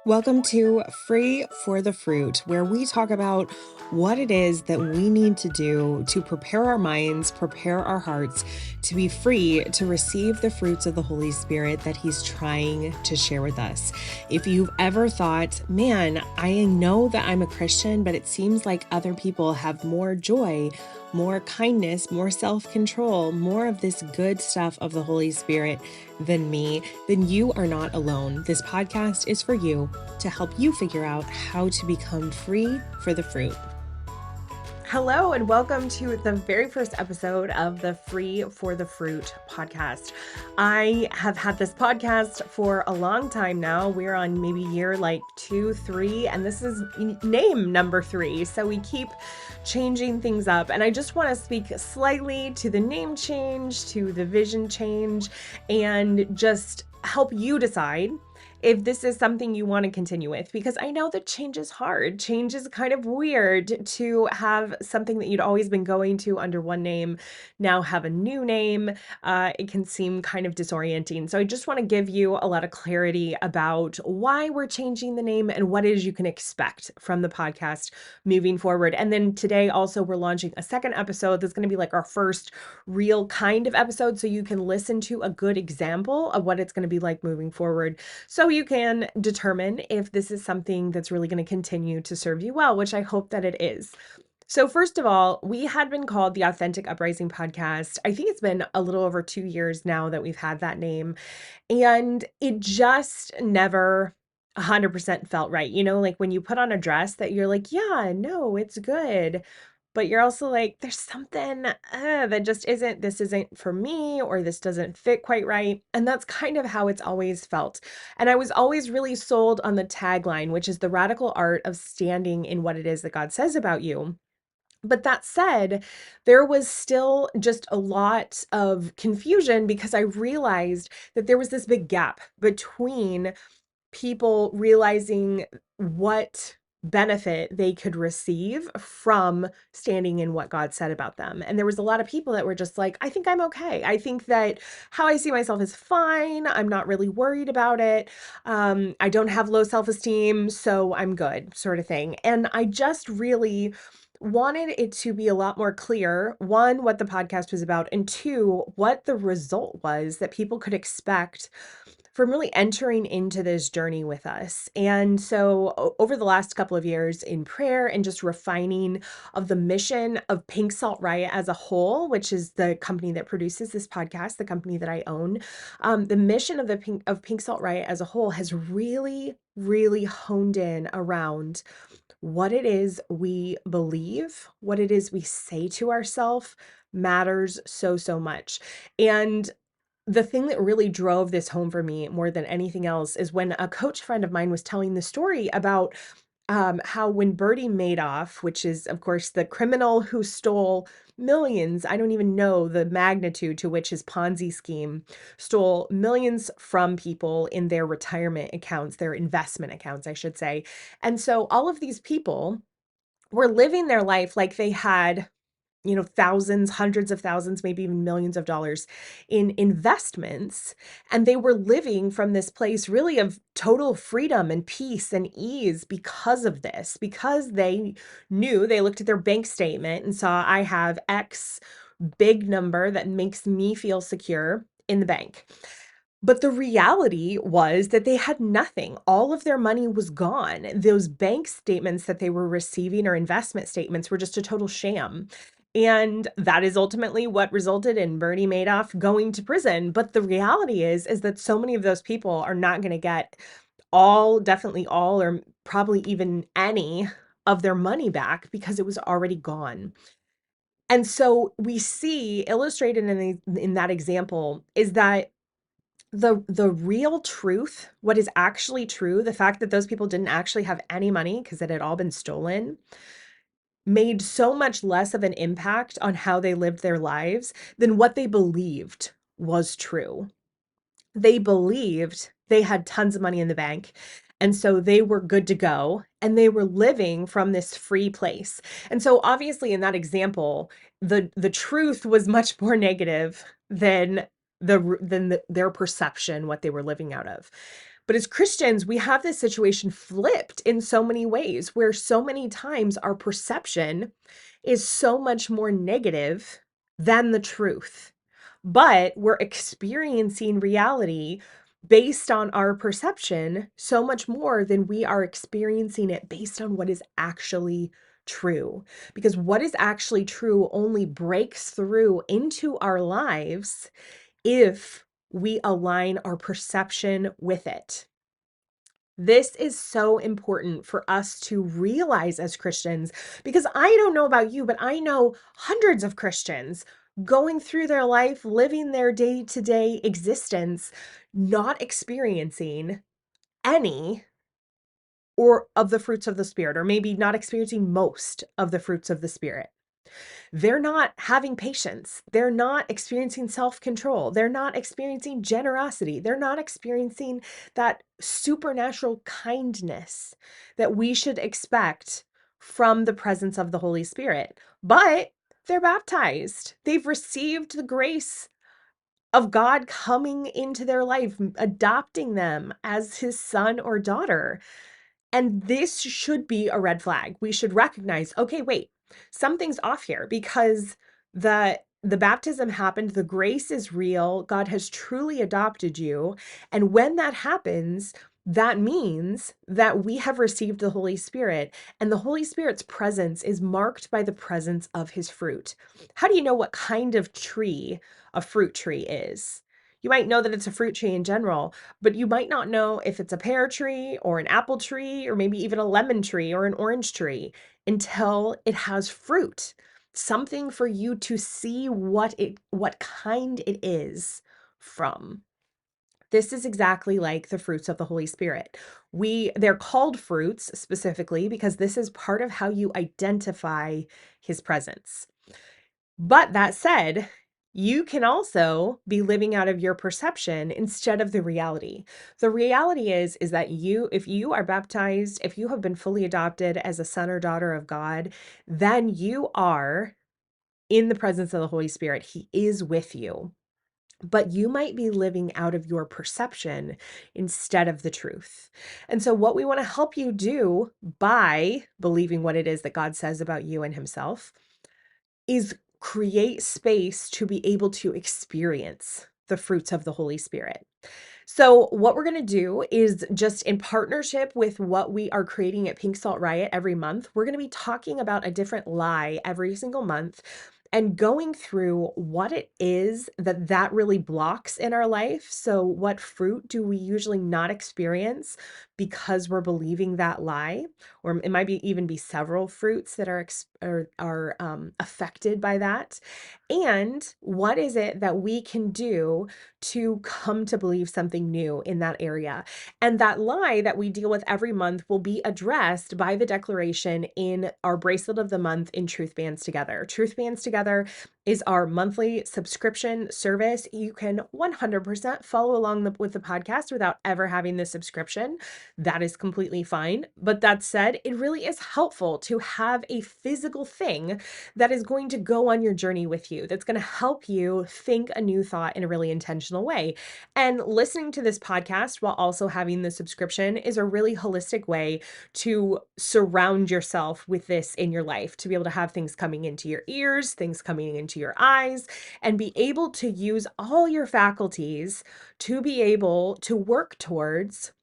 Welcome to Free for the Fruit, where we talk about what it is that we need to do to prepare our minds, prepare our hearts to be free to receive the fruits of the Holy Spirit that He's trying to share with us. If you've ever thought, man, I know that I'm a Christian, but it seems like other people have more joy, more kindness, more self-control, more of this good stuff of the Holy Spirit than me, then you are not alone. This podcast is for you to help you figure out how to become free for the fruit. Hello, and welcome to the very first episode of the Free for the Fruit podcast. I have had this podcast for a long time now. We're on maybe year 2, 3, and this is name number 3. So we keep changing things up. And I just want to speak slightly to the name change, to the vision change, and just help you decide if this is something you want to continue with, because I know that change is hard. Change is kind of weird to have something that you'd always been going to under one name now have a new name. It can seem kind of disorienting. So I just want to give you a lot of clarity about why we're changing the name and what it is you can expect from the podcast moving forward. And then today also we're launching a second episode that's going to be like our first real kind of episode, so you can listen to a good example of what it's going to be like moving forward. So you can determine if this is something that's really going to continue to serve you well, which I hope that it is. So first of all, we had been called the Authentic Uprising Podcast. I think it's been a little over 2 years now that we've had that name, and it just never 100% felt right. You know, like when you put on a dress that you're like, yeah, no, it's good. But you're also like, there's something that just isn't, this isn't for me, or this doesn't fit quite right. And that's kind of how it's always felt. And I was always really sold on the tagline, which is the radical art of standing in what it is that God says about you. But that said, there was still just a lot of confusion because I realized that there was this big gap between people realizing what benefit they could receive from standing in what God said about them. And there was a lot of people that were just like, I think I'm okay. I think that how I see myself is fine. I'm not really worried about it. I don't have low self-esteem, so I'm good, sort of thing. And I just really wanted it to be a lot more clear, one, what the podcast was about, and two, what the result was that people could expect from really entering into this journey with us. And so over the last couple of years in prayer and just refining of the mission of Pink Salt Riot as a whole, which is the company that produces this podcast, the company that I own, the mission of the Pink Salt Riot as a whole has really, really honed in around what it is we believe, what it is we say to ourselves matters so, so much. And the thing that really drove this home for me more than anything else is when a coach friend of mine was telling the story about how when Bernie Madoff, which is, of course, the criminal who stole millions, I don't even know the magnitude to which his Ponzi scheme stole millions from people in their retirement accounts, their investment accounts, I should say. And so all of these people were living their life like they had thousands, hundreds of thousands, maybe even millions of dollars in investments. And they were living from this place really of total freedom and peace and ease because of this, because they knew, they looked at their bank statement and saw, I have X big number that makes me feel secure in the bank. But the reality was that they had nothing. All of their money was gone. Those bank statements that they were receiving, or investment statements, were just a total sham. And that is ultimately what resulted in Bernie Madoff going to prison. But the reality is that so many of those people are not going to get all, definitely all, or probably even any of their money back because it was already gone. And so we see illustrated in that example is that the real truth, what is actually true, the fact that those people didn't actually have any money because it had all been stolen, made so much less of an impact on how they lived their lives than what they believed was true. They believed they had tons of money in the bank, and so they were good to go, and they were living from this free place. And so obviously in that example, the truth was much more negative than their perception, what they were living out of. But as Christians, we have this situation flipped in so many ways, where so many times our perception is so much more negative than the truth. But we're experiencing reality based on our perception so much more than we are experiencing it based on what is actually true. Because what is actually true only breaks through into our lives if we align our perception with it. This is so important for us to realize as Christians, because I don't know about you, but I know hundreds of Christians going through their life, living their day-to-day existence, not experiencing any or of the fruits of the Spirit, or maybe not experiencing most of the fruits of the Spirit. They're not having patience. They're not experiencing self-control. They're not experiencing generosity. They're not experiencing that supernatural kindness that we should expect from the presence of the Holy Spirit. But they're baptized. They've received the grace of God coming into their life, adopting them as his son or daughter. And this should be a red flag. We should recognize, okay, wait, something's off here, because the baptism happened, the grace is real, God has truly adopted you. And when that happens, that means that we have received the Holy Spirit, and the Holy Spirit's presence is marked by the presence of his fruit. How do you know what kind of tree a fruit tree is? You might know that it's a fruit tree in general, but you might not know if it's a pear tree or an apple tree or maybe even a lemon tree or an orange tree until it has fruit. Something for you to see what kind it is from. This is exactly like the fruits of the Holy Spirit. They're called fruits specifically because this is part of how you identify his presence. But that said, you can also be living out of your perception instead of the reality. The reality is that if you are baptized, if you have been fully adopted as a son or daughter of God, then you are in the presence of the Holy Spirit. He is with you. But you might be living out of your perception instead of the truth. And so, what we want to help you do by believing what it is that God says about you and himself is create space to be able to experience the fruits of the Holy Spirit. So, what we're going to do is just in partnership with what we are creating at Pink Salt Riot every month, we're going to be talking about a different lie every single month and going through what it is that really blocks in our life. So, what fruit do we usually not experience because we're believing that lie? Or it might even be several fruits that are affected by that. And what is it that we can do to come to believe something new in that area? And that lie that we deal with every month will be addressed by the declaration in our bracelet of the month in Truth Bands Together. Truth Bands Together is our monthly subscription service. You can 100% follow along with the podcast without ever having the subscription. That is completely fine. But that said, it really is helpful to have a physical thing that is going to go on your journey with you, that's going to help you think a new thought in a really intentional way. And listening to this podcast while also having the subscription is a really holistic way to surround yourself with this in your life, to be able to have things coming into your ears, things coming into your eyes, and be able to use all your faculties to be able to work towards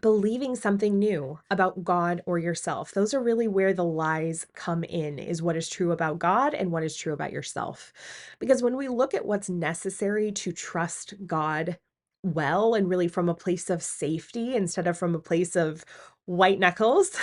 believing something new about God or yourself. Those are really where the lies come in, is what is true about God and what is true about yourself. Because when we look at what's necessary to trust God well, and really from a place of safety instead of from a place of white knuckles,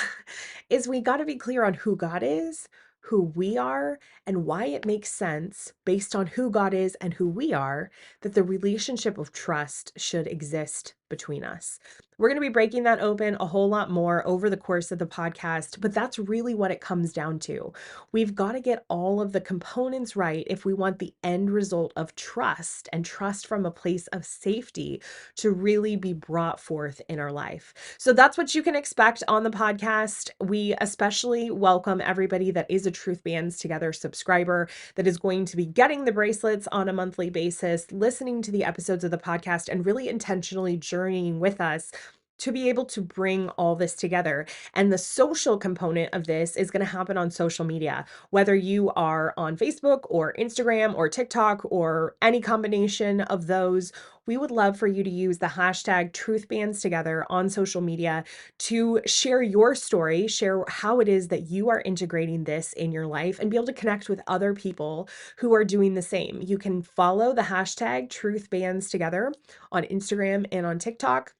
is we got to be clear on who God is, who we are, and why it makes sense based on who God is and who we are, that the relationship of trust should exist between us. We're going to be breaking that open a whole lot more over the course of the podcast, but that's really what it comes down to. We've got to get all of the components right if we want the end result of trust, and trust from a place of safety, to really be brought forth in our life. So that's what you can expect on the podcast. We especially welcome everybody that is a Truth Bands Together subscriber, that is going to be getting the bracelets on a monthly basis, listening to the episodes of the podcast, and really intentionally journaling journeying with us to be able to bring all this together. And the social component of this is going to happen on social media, whether you are on Facebook or Instagram or TikTok or any combination of those. We would love for you to use the hashtag #TruthBandsTogether on social media to share your story, share how it is that you are integrating this in your life, and be able to connect with other people who are doing the same. You can follow the hashtag #TruthBandsTogether on Instagram and on TikTok,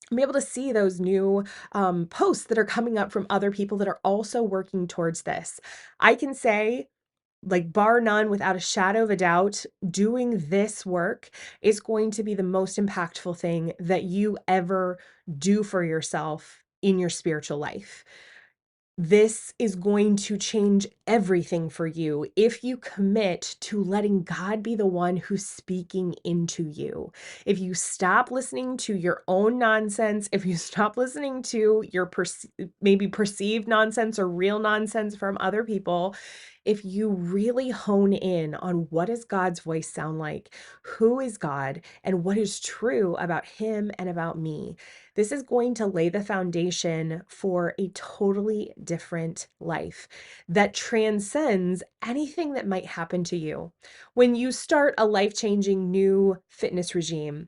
and be able to see those new posts that are coming up from other people that are also working towards this. I can say, like, bar none, without a shadow of a doubt, doing this work is going to be the most impactful thing that you ever do for yourself in your spiritual life. This is going to change everything for you if you commit to letting God be the one who's speaking into you. If you stop listening to your own nonsense, if you stop listening to your maybe perceived nonsense or real nonsense from other people, if you really hone in on what does God's voice sound like, who is God, and what is true about him and about me, this is going to lay the foundation for a totally different life that transcends anything that might happen to you. When you start a life-changing new fitness regime,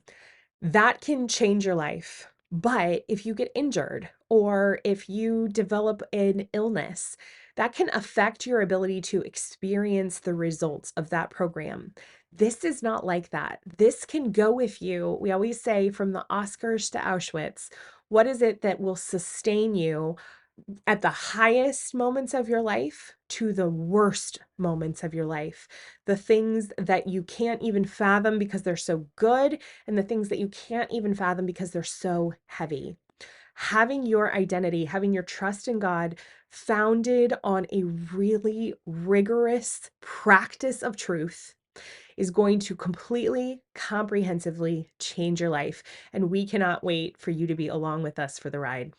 that can change your life. But if you get injured or if you develop an illness, that can affect your ability to experience the results of that program. This is not like that. This can go with you. We always say, from the Oscars to Auschwitz, what is it that will sustain you at the highest moments of your life to the worst moments of your life? The things that you can't even fathom because they're so good, and the things that you can't even fathom because they're so heavy. Having your identity, having your trust in God founded on a really rigorous practice of truth is going to completely, comprehensively change your life. And we cannot wait for you to be along with us for the ride.